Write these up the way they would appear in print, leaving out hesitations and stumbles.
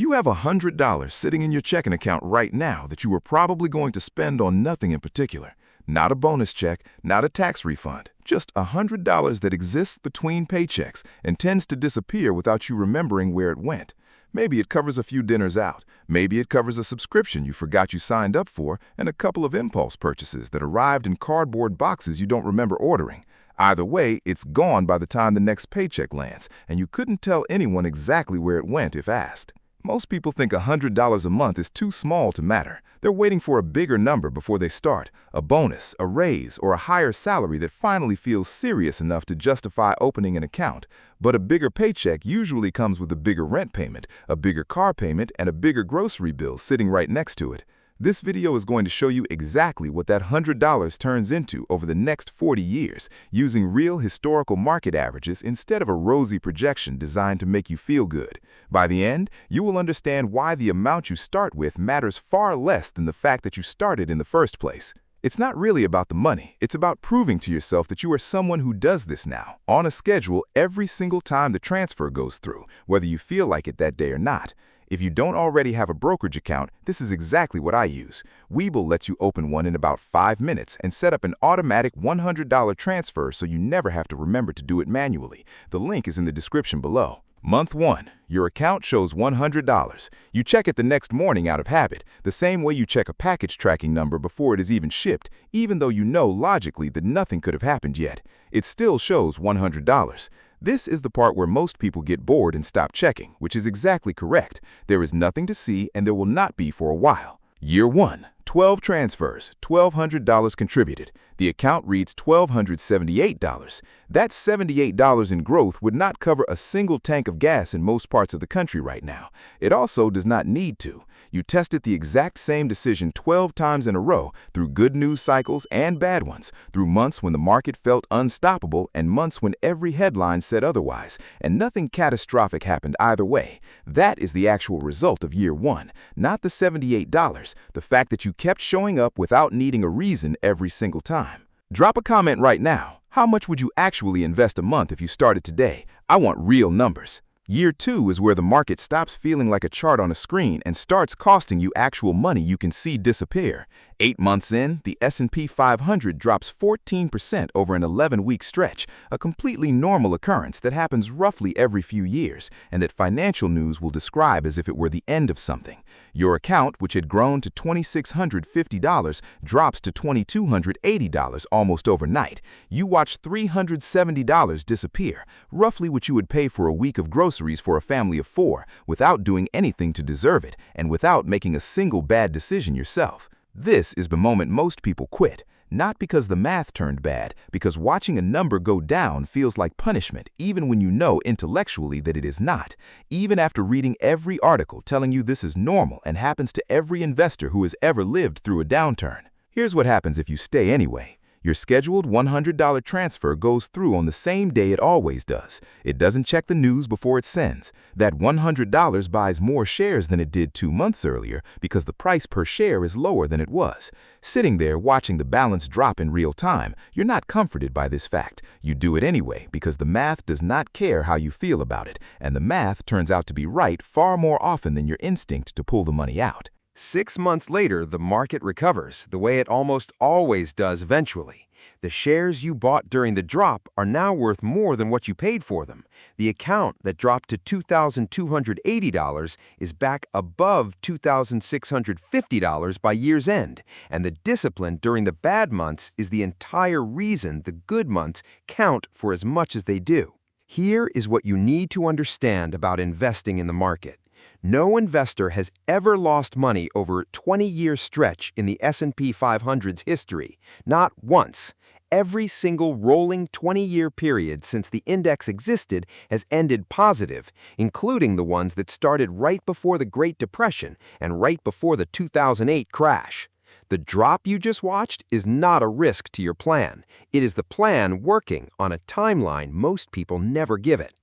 You have $100 sitting in your checking account right now that you are probably going to spend on nothing in particular. Not a bonus check, not a tax refund, just $100 that exists between paychecks and tends to disappear without you remembering where it went. Maybe it covers a few dinners out. Maybe it covers a subscription you forgot you signed up for and a couple of impulse purchases that arrived in cardboard boxes you don't remember ordering. Either way, it's gone by the time the next paycheck lands, and you couldn't tell anyone exactly where it went if asked. Most people think $100 a month is too small to matter. They're waiting for a bigger number before they start, a bonus, a raise, or a higher salary that finally feels serious enough to justify opening an account. But a bigger paycheck usually comes with a bigger rent payment, a bigger car payment, and a bigger grocery bill sitting right next to it. This video is going to show you exactly what that $100 turns into over the next 40 years, using real historical market averages instead of a rosy projection designed to make you feel good. By the end, you will understand why the amount you start with matters far less than the fact that you started in the first place. It's not really about the money, it's about proving to yourself that you are someone who does this now, on a schedule every single time the transfer goes through, whether you feel like it that day or not. If you don't already have a brokerage account, this is exactly what I use. Webull lets you open one in about 5 minutes and set up an automatic $100 transfer so you never have to remember to do it manually. The link is in the description below. Month 1. Your account shows $100. You check it the next morning out of habit, the same way you check a package tracking number before it is even shipped, even though you know logically that nothing could have happened yet. It still shows $100. This is the part where most people get bored and stop checking, which is exactly correct. There is nothing to see and there will not be for a while. Year 1. 12 transfers, $1,200 contributed. The account reads $1,278. That $78 in growth would not cover a single tank of gas in most parts of the country right now. It also does not need to. You tested the exact same decision 12 times in a row through good news cycles and bad ones, through months when the market felt unstoppable and months when every headline said otherwise, and nothing catastrophic happened either way. That is the actual result of year 1, not the $78, the fact that you kept showing up without needing a reason every single time. Drop a comment right now. How much would you actually invest a month if you started today? I want real numbers. Year 2 is where the market stops feeling like a chart on a screen and starts costing you actual money you can see disappear. 8 months in, the S&P 500 drops 14% over an 11-week stretch, a completely normal occurrence that happens roughly every few years, and that financial news will describe as if it were the end of something. Your account, which had grown to $2,650, drops to $2,280 almost overnight. You watch $370 disappear, roughly what you would pay for a week of groceries for a family of 4, without doing anything to deserve it, and without making a single bad decision yourself. This is the moment most people quit, not because the math turned bad, because watching a number go down feels like punishment, even when you know intellectually that it is not, even after reading every article telling you this is normal and happens to every investor who has ever lived through a downturn. Here's what happens if you stay anyway. Your scheduled $100 transfer goes through on the same day it always does. It doesn't check the news before it sends. That $100 buys more shares than it did 2 months earlier because the price per share is lower than it was. Sitting there watching the balance drop in real time, you're not comforted by this fact. You do it anyway because the math does not care how you feel about it, and the math turns out to be right far more often than your instinct to pull the money out. 6 months later, the market recovers, the way it almost always does eventually. The shares you bought during the drop are now worth more than what you paid for them. The account that dropped to $2,280 is back above $2,650 by year's end, and the discipline during the bad months is the entire reason the good months count for as much as they do. Here is what you need to understand about investing in the market. No investor has ever lost money over a 20-year stretch in the S&P 500's history. Not once. Every single rolling 20-year period since the index existed has ended positive, including the ones that started right before the Great Depression and right before the 2008 crash. The drop you just watched is not a risk to your plan. It is the plan working on a timeline most people never give it.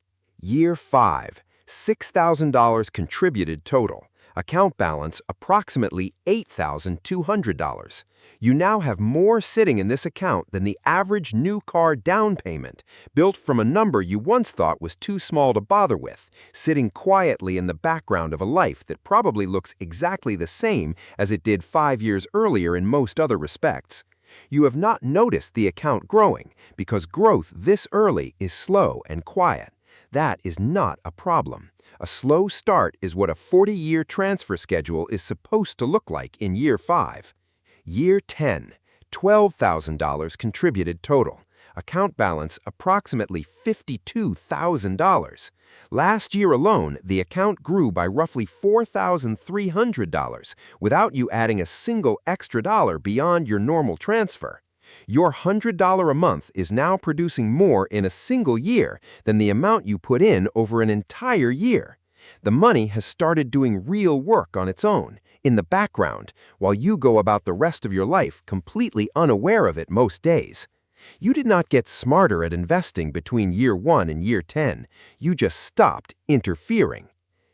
Year 5. $6,000 contributed total. Account balance approximately $8,200. You now have more sitting in this account than the average new car down payment, built from a number you once thought was too small to bother with, sitting quietly in the background of a life that probably looks exactly the same as it did 5 years earlier in most other respects. You have not noticed the account growing because growth this early is slow and quiet. That is not a problem. A slow start is what a 40-year transfer schedule is supposed to look like in year 5. Year 10, $12,000 contributed total. Account balance approximately $52,000. Last year alone, the account grew by roughly $4,300 without you adding a single extra dollar beyond your normal transfer. Your $100 a month is now producing more in a single year than the amount you put in over an entire year. The money has started doing real work on its own, in the background, while you go about the rest of your life completely unaware of it most days. You did not get smarter at investing between year 1 and year 10. You just stopped interfering.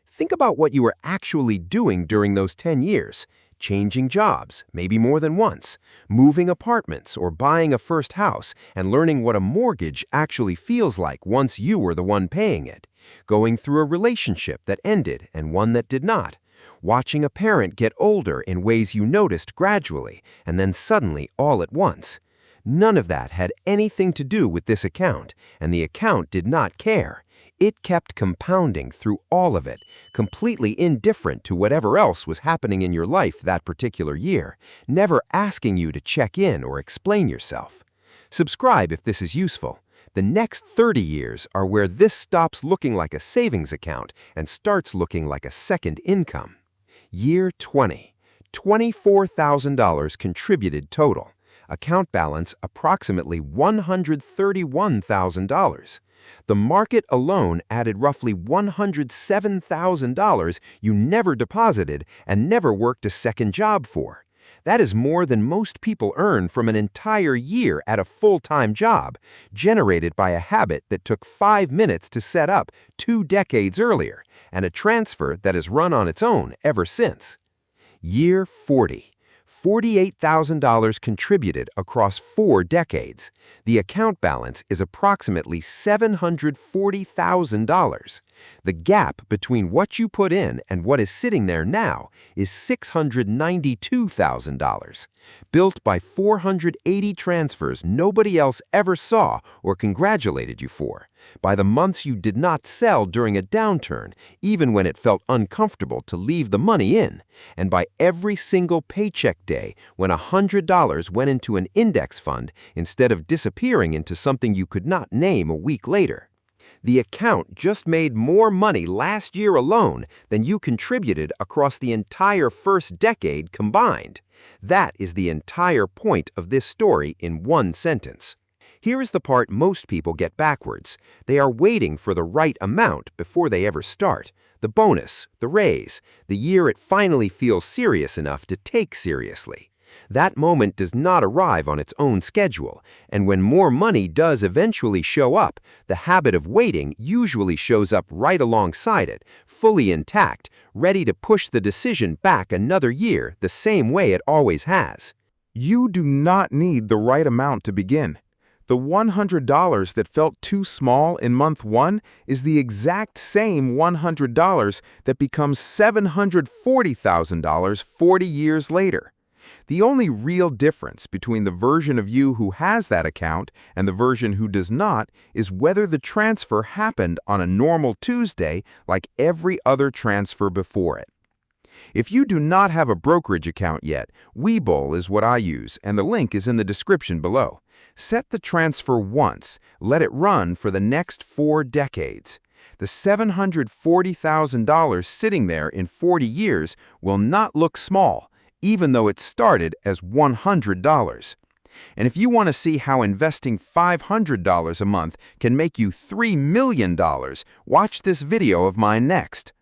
Think about what you were actually doing during those 10 years. Changing jobs, maybe more than once, moving apartments or buying a first house and learning what a mortgage actually feels like once you were the one paying it, going through a relationship that ended and one that did not, watching a parent get older in ways you noticed gradually and then suddenly all at once. None of that had anything to do with this account, and the account did not care. It kept compounding through all of it, completely indifferent to whatever else was happening in your life that particular year, never asking you to check in or explain yourself. Subscribe if this is useful. The next 30 years are where this stops looking like a savings account and starts looking like a second income. Year 20, $24,000 contributed total. Account balance approximately $131,000. The market alone added roughly $107,000 you never deposited and never worked a second job for. That is more than most people earn from an entire year at a full-time job, generated by a habit that took 5 minutes to set up 2 decades earlier, and a transfer that has run on its own ever since. Year 40. $48,000 contributed across 4 decades. The account balance is approximately $740,000. The gap between what you put in and what is sitting there now is $692,000. Built by 480 transfers nobody else ever saw or congratulated you for. By the months you did not sell during a downturn, even when it felt uncomfortable to leave the money in, and by every single paycheck day when $100 went into an index fund instead of disappearing into something you could not name a week later. The account just made more money last year alone than you contributed across the entire first decade combined. That is the entire point of this story in one sentence. Here is the part most people get backwards. They are waiting for the right amount before they ever start. The bonus, the raise, the year it finally feels serious enough to take seriously. That moment does not arrive on its own schedule, and when more money does eventually show up, the habit of waiting usually shows up right alongside it, fully intact, ready to push the decision back another year the same way it always has. You do not need the right amount to begin. The $100 that felt too small in month 1 is the exact same $100 that becomes $740,000 40 years later. The only real difference between the version of you who has that account and the version who does not is whether the transfer happened on a normal Tuesday like every other transfer before it. If you do not have a brokerage account yet, Webull is what I use, and the link is in the description below. Set the transfer once, let it run for the next 4 decades. The $740,000 sitting there in 40 years will not look small, even though it started as $100. And if you want to see how investing $500 a month can make you $3 million, watch this video of mine next.